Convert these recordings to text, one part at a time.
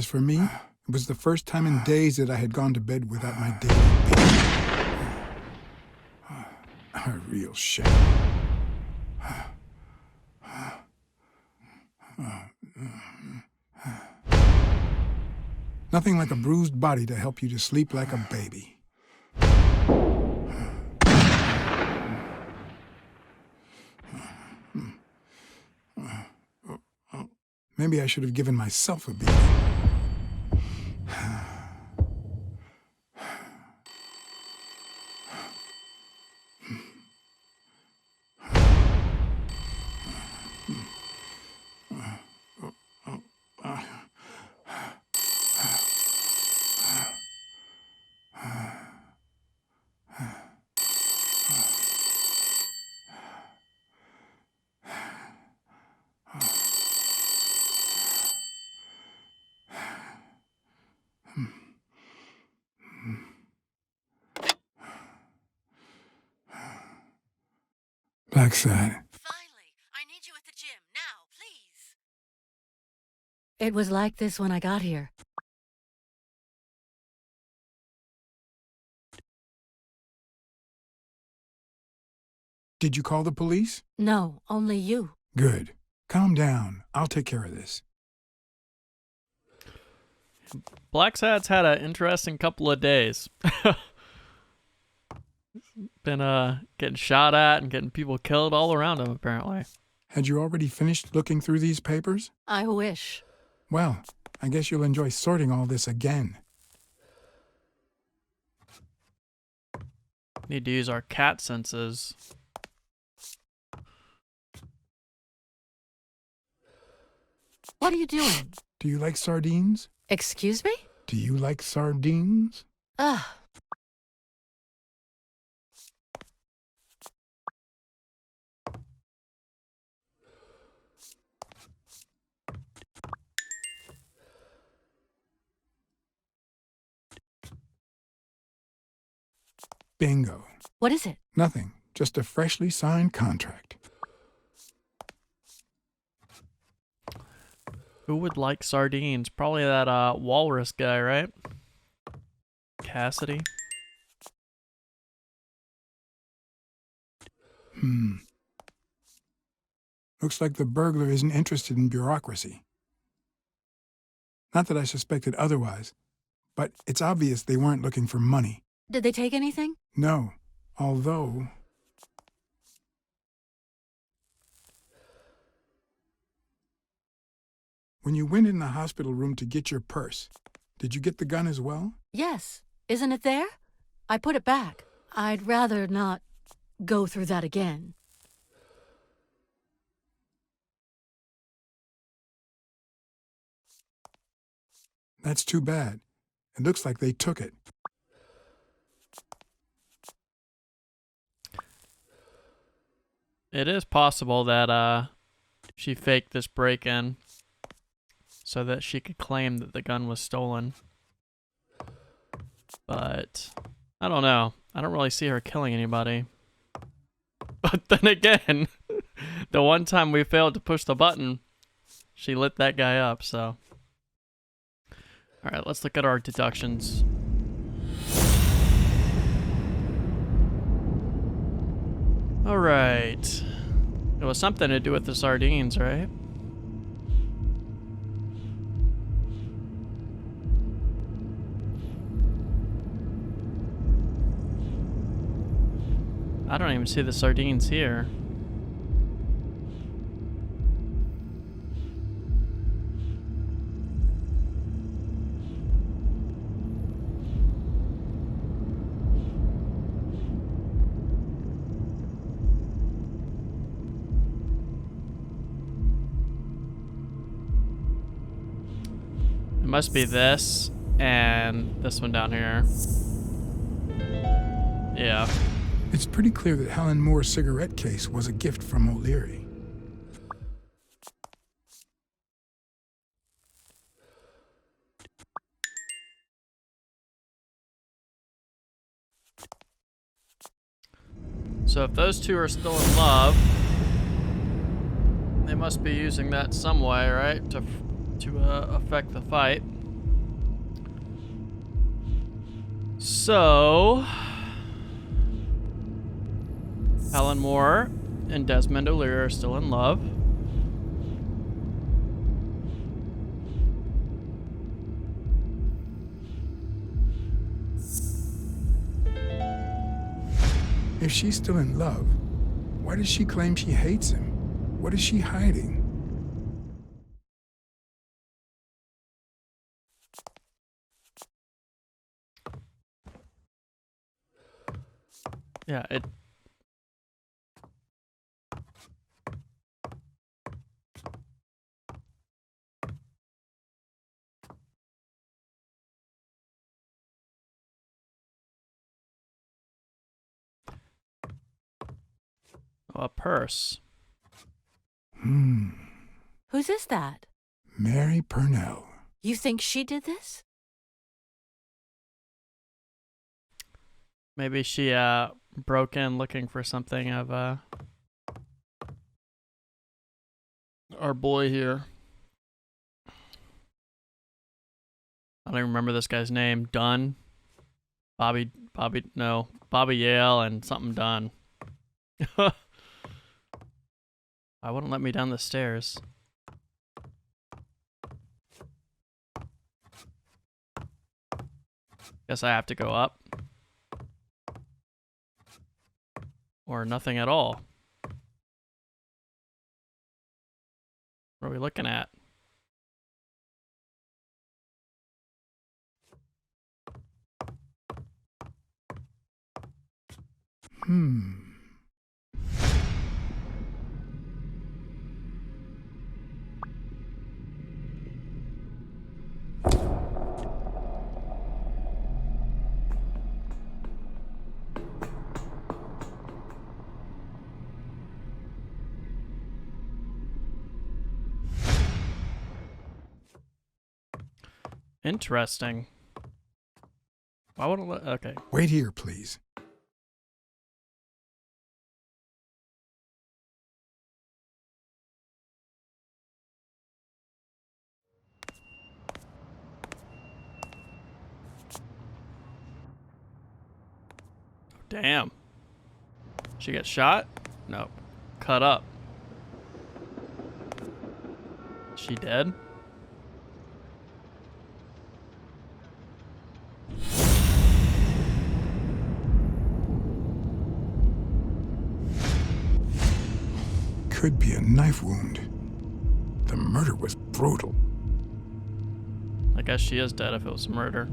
As for me, it was the first time in days that I had gone to bed without my daily baby. A real shame. Nothing like a bruised body to help you to sleep like a baby. Maybe I should have given myself a beating. Blacksad. Finally, I need you at the gym now, please. It was like this when I got here. Did you call the police? No, only you. Good. Calm down. I'll take care of this. Blacksad's had an interesting couple of days. Been getting shot at and getting people killed all around him, apparently. Had you already finished looking through these papers? I wish. Well, I guess you'll enjoy sorting all this again. Need to use our cat senses. What are you doing? Do you like sardines? Excuse me? Do you like sardines? Ugh. Bingo. What is it? Nothing. Just a freshly signed contract. Who would like sardines? Probably that walrus guy, right? Cassidy. Looks like the burglar isn't interested in bureaucracy. Not that I suspected otherwise, but it's obvious they weren't looking for money. Did they take anything? No, although... When you went in the hospital room to get your purse, did you get the gun as well? Yes. Isn't it there? I put it back. I'd rather not go through that again. That's too bad. It looks like they took it. It is possible that she faked this break-in so that she could claim that the gun was stolen. But I don't know. I don't really see her killing anybody. But then again, the one time we failed to push the button, she lit that guy up, so. Alright, let's look at our deductions. Alright. It was something to do with the sardines, right? I don't even see the sardines here. It must be this and this one down here. Yeah. It's pretty clear that Helen Moore's cigarette case was a gift from O'Leary. So if those two are still in love, they must be using that some way, right? To affect the fight. So, Helen Moore and Desmond O'Leary are still in love. If she's still in love, why does she claim she hates him? What is she hiding? Yeah, it... Oh, a purse. Whose is that? Mary Purnell. You think she did this? Maybe she broke in looking for something of our boy here. I don't even remember this guy's name. Dunn. Bobby Yale and something Dunn. I wouldn't let me down the stairs. Guess I have to go up. Or nothing at all. What are we looking at? Interesting. Why wouldn't let... Okay. Wait here, please. Damn. She get shot? Nope. Cut up. She dead? Could be a knife wound. The murder was brutal. I guess she is dead if it was murder.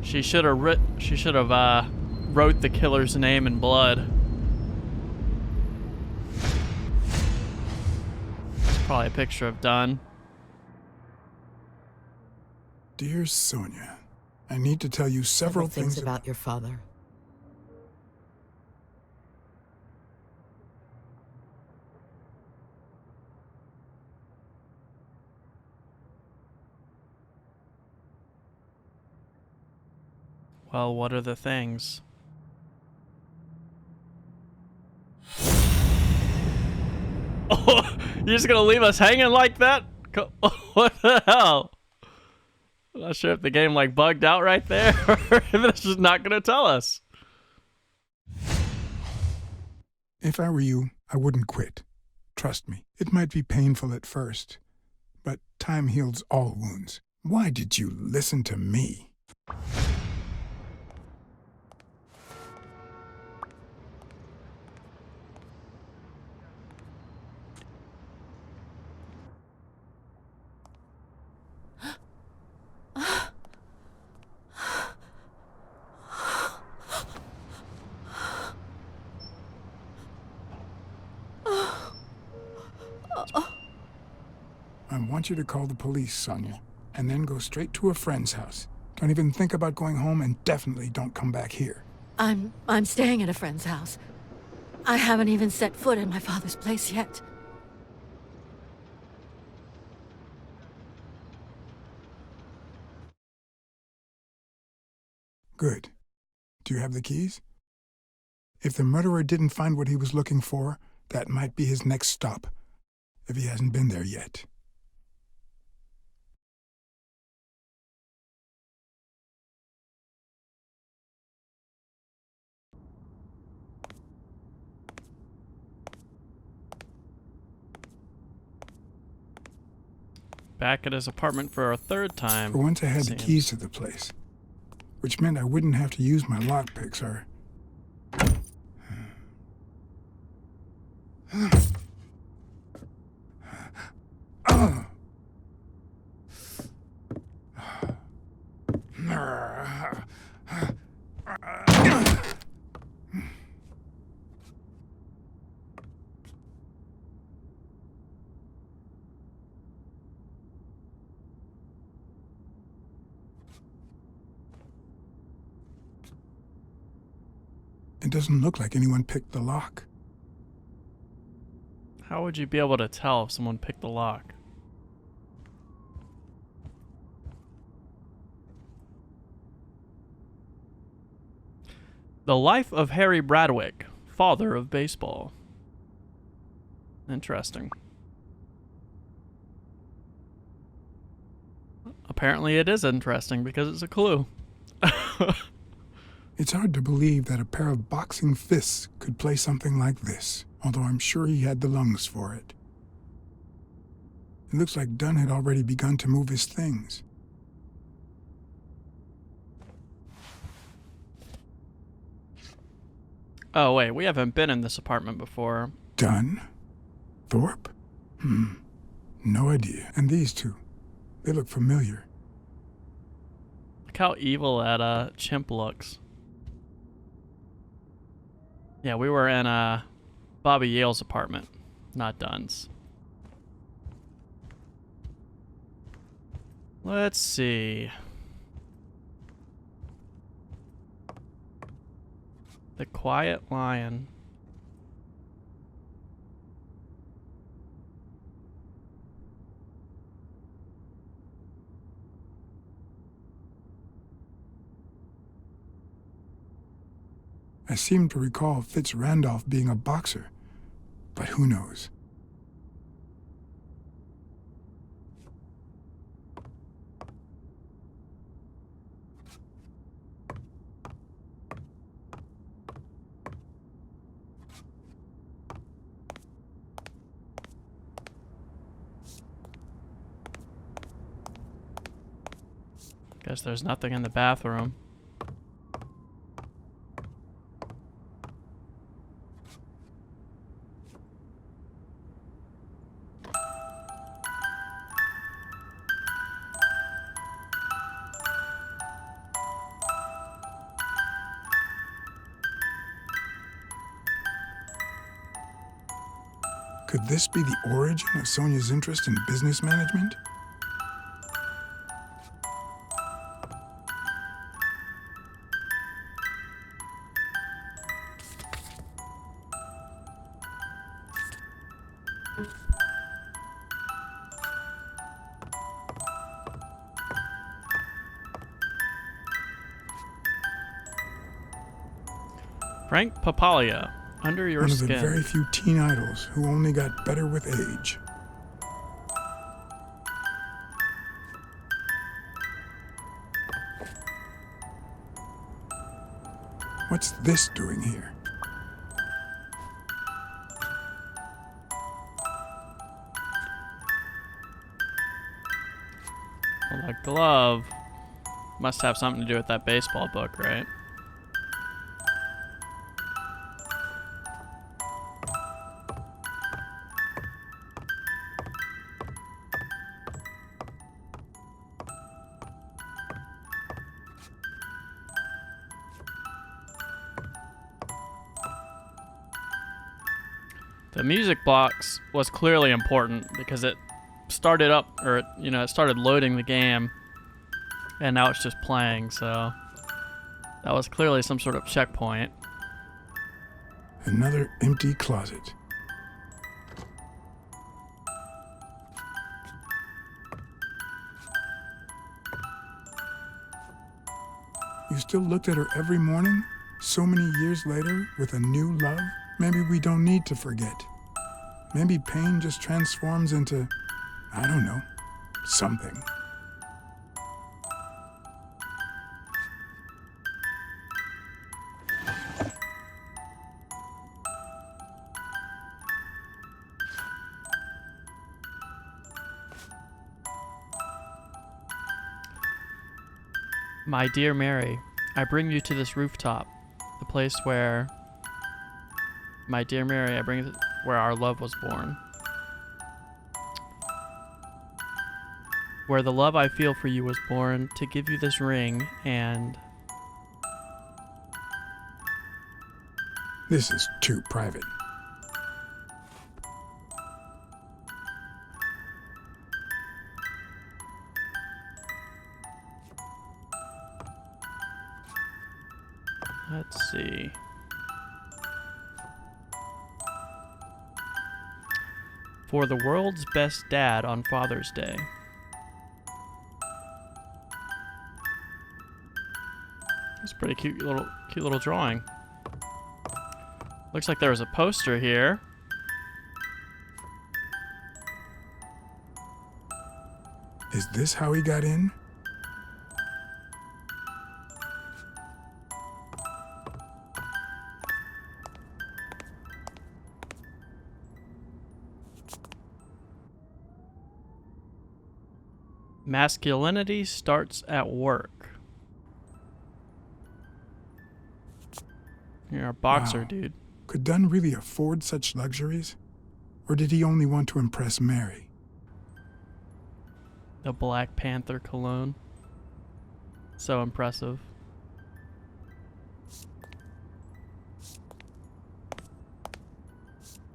She should have wrote the killer's name in blood. Probably a picture of Dunn. Dear Sonia, I need to tell you several things about your father. Well, what are the things? Oh, you're just gonna leave us hanging like that? What the hell? I'm not sure if the game like bugged out right there or if it's just not gonna tell us. If I were you, I wouldn't quit. Trust me, it might be painful at first, but time heals all wounds. Why did you listen to me? I want you to call the police, Sonia, and then go straight to a friend's house. Don't even think about going home, and definitely don't come back here. I'm staying at a friend's house. I haven't even set foot in my father's place yet. Good. Do you have the keys? If the murderer didn't find what he was looking for, that might be his next stop, if he hasn't been there yet. Back at his apartment for a third time. For once I had the keys to the place, which meant I wouldn't have to use my lockpicks or... It doesn't look like anyone picked the lock. How would you be able to tell if someone picked the lock? The Life of Harry Bradwick, Father of Baseball. Interesting. Apparently it is interesting because it's a clue. It's hard to believe that a pair of boxing fists could play something like this, although I'm sure he had the lungs for it. It looks like Dunn had already begun to move his things. Oh wait, we haven't been in this apartment before. Dunn? Thorpe? No idea. And these two, they look familiar. Look how evil that chimp looks. Yeah, we were in Bobby Yale's apartment, not Dunn's. Let's see. The Quiet Lion. I seem to recall Fitz Randolph being a boxer, but who knows? Guess there's nothing in the bathroom. Could this be the origin of Sonia's interest in business management? Frank Papalia, Under Your One of the Skin. very few teen idols who only got better with age. What's this doing here? Well, that glove must have something to do with that baseball book, right? The music box was clearly important because it started up, or it started loading the game, and now it's just playing, so That was clearly some sort of checkpoint. Another empty closet. You still looked at her every morning? So many years later, with a new love? Maybe we don't need to forget. Maybe pain just transforms into, I don't know, something. My dear Mary, I bring you to this rooftop, the place where... My dear Mary, I bring it where our love was born. Where the love I feel for you was born, to give you this ring, and... This is too private. Let's see. For the world's best dad on Father's Day. It's a pretty cute little drawing. Looks like there was a poster here. Is this how he got in? Masculinity starts at work. You're a boxer, Wow. dude. Could Dunn really afford such luxuries? Or did he only want to impress Mary? The Black Panther cologne. So impressive.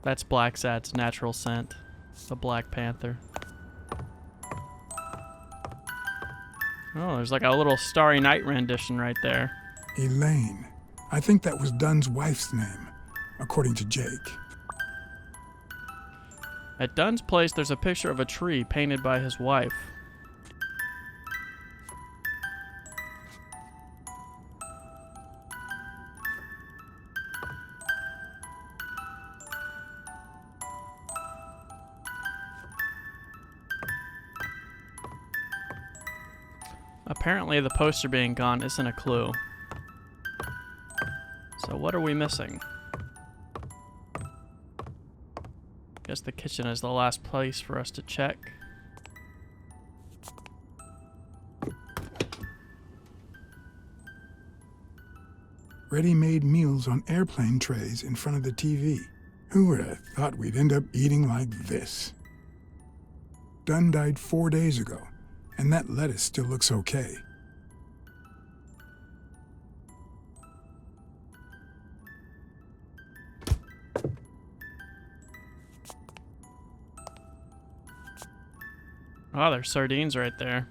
That's Blacksad's natural scent. The Black Panther. Oh, there's like a little Starry Night rendition right there. Elaine. I think that was Dunn's wife's name, according to Jake. At Dunn's place, there's a picture of a tree painted by his wife. Apparently, the poster being gone isn't a clue. So what are we missing? Guess the kitchen is the last place for us to check. Ready-made meals on airplane trays in front of the TV. Who would have thought we'd end up eating like this? Dunn died 4 days ago, and that lettuce still looks okay. Oh, there's sardines right there.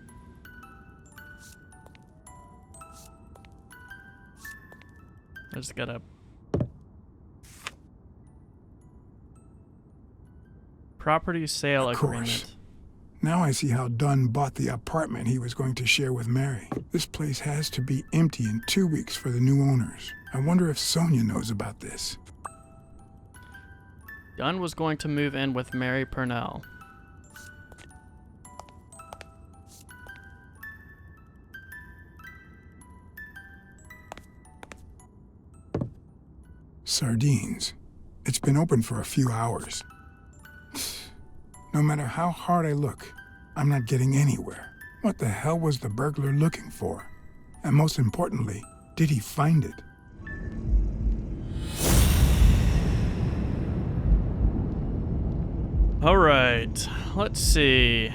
I just got a property sale Of course. agreement. Now I see how Dunn bought the apartment he was going to share with Mary. This place has to be empty in 2 weeks for the new owners. I wonder if Sonia knows about this. Dunn was going to move in with Mary Purnell. Sardines. It's been open for a few hours. No matter how hard I look, I'm not getting anywhere. What the hell was the burglar looking for? And most importantly, did he find it? Alright, let's see.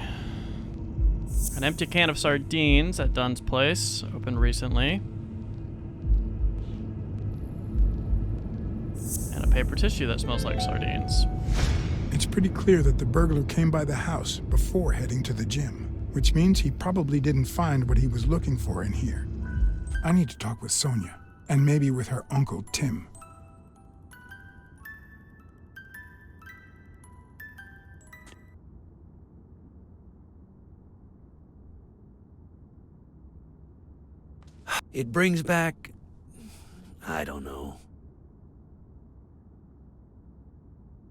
An empty can of sardines at Dunn's place, opened recently. And a paper tissue that smells like sardines. It's pretty clear that the burglar came by the house before heading to the gym, which means he probably didn't find what he was looking for in here. I need to talk with Sonia, and maybe with her uncle Tim. It brings back... I don't know.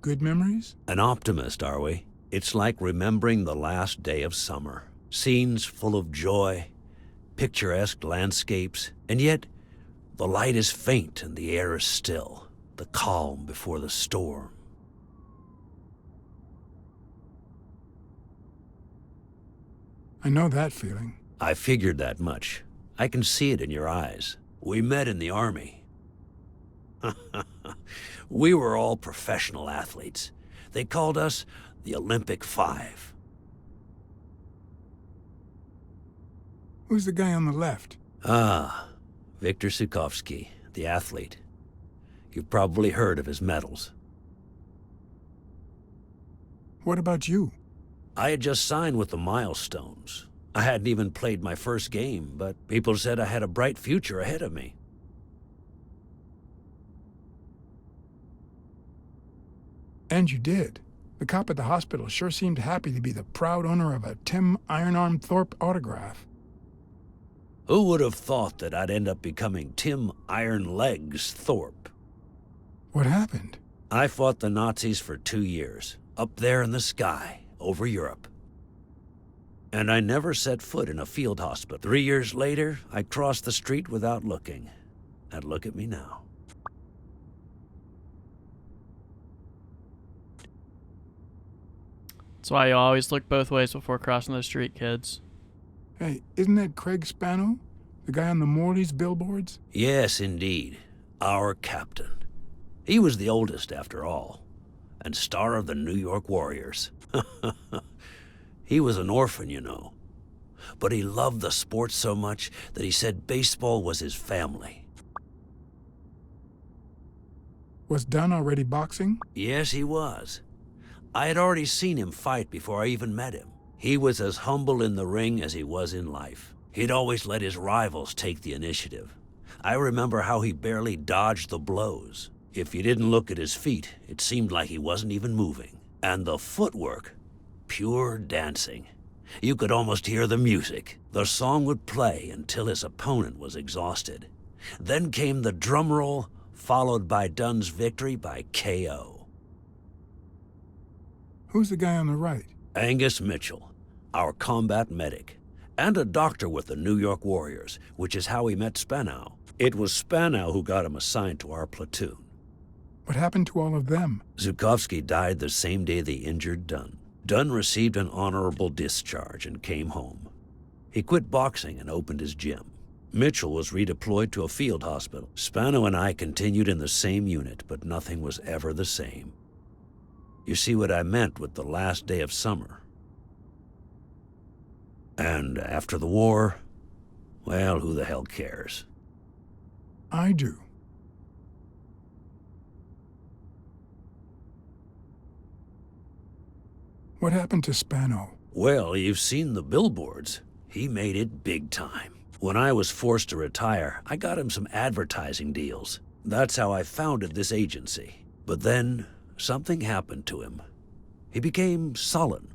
Good memories? An optimist, are we? It's like remembering the last day of summer. Scenes full of joy, picturesque landscapes, and yet the light is faint and the air is still. The calm before the storm. I know that feeling. I figured that much. I can see it in your eyes. We met in the army. We were all professional athletes. They called us the Olympic Five. Who's the guy on the left? Ah, Viktor Sukovsky, the athlete. You've probably heard of his medals. What about you? I had just signed with the Milestones. I hadn't even played my first game, but people said I had a bright future ahead of me. And you did. The cop at the hospital sure seemed happy to be the proud owner of a Tim Ironarm Thorpe autograph. Who would have thought that I'd end up becoming Tim Iron Legs Thorpe? What happened? I fought the Nazis for 2 years, up there in the sky, over Europe. And I never set foot in a field hospital. 3 years later, I crossed the street without looking. And look at me now. That's why you always look both ways before crossing the street, kids. Hey, isn't that Craig Spano? The guy on the Morley's billboards? Yes, indeed. Our captain. He was the oldest, after all, and star of the New York Warriors. He was an orphan, you know. But he loved the sport so much that he said baseball was his family. Was Dunn already boxing? Yes, he was. I had already seen him fight before I even met him. He was as humble in the ring as he was in life. He'd always let his rivals take the initiative. I remember how he barely dodged the blows. If you didn't look at his feet, it seemed like he wasn't even moving. And the footwork, pure dancing. You could almost hear the music. The song would play until his opponent was exhausted. Then came the drum roll, followed by Dunn's victory by KO. Who's the guy on the right? Angus Mitchell, our combat medic, and a doctor with the New York Warriors, which is how he met Spanow. It was Spanow who got him assigned to our platoon. What happened to all of them? Zukovsky died the same day they injured Dunn. Dunn received an honorable discharge and came home. He quit boxing and opened his gym. Mitchell was redeployed to a field hospital. Spano and I continued in the same unit, but nothing was ever the same. You see what I meant with the last day of summer. And after the war, well, who the hell cares? I do. What happened to Spano? Well, you've seen the billboards. He made it big time. When I was forced to retire, I got him some advertising deals. That's how I founded this agency. But then, something happened to him. He became sullen.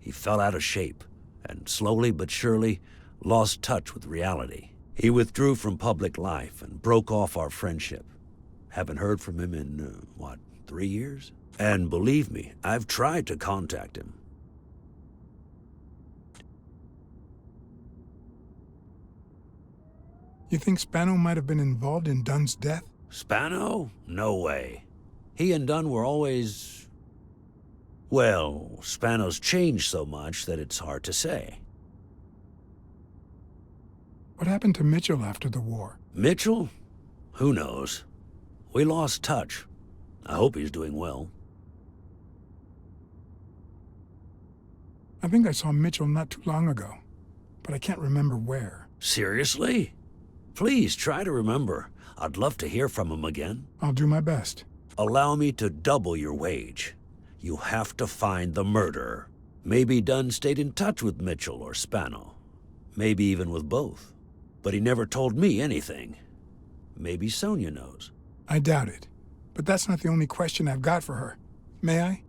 He fell out of shape, and slowly but surely lost touch with reality. He withdrew from public life and broke off our friendship. Haven't heard from him in, 3 years? And believe me, I've tried to contact him. You think Spano might have been involved in Dunn's death? Spano? No way. He and Dunn were always... Well, Spano's changed so much that it's hard to say. What happened to Mitchell after the war? Mitchell? Who knows? We lost touch. I hope he's doing well. I think I saw Mitchell not too long ago, but I can't remember where. Seriously? Please try to remember. I'd love to hear from him again. I'll do my best. Allow me to double your wage. You have to find the murderer. Maybe Dunn stayed in touch with Mitchell or Spano. Maybe even with both. but he never told me anything. Maybe Sonia knows. I doubt it. But that's not the only question I've got for her. May I?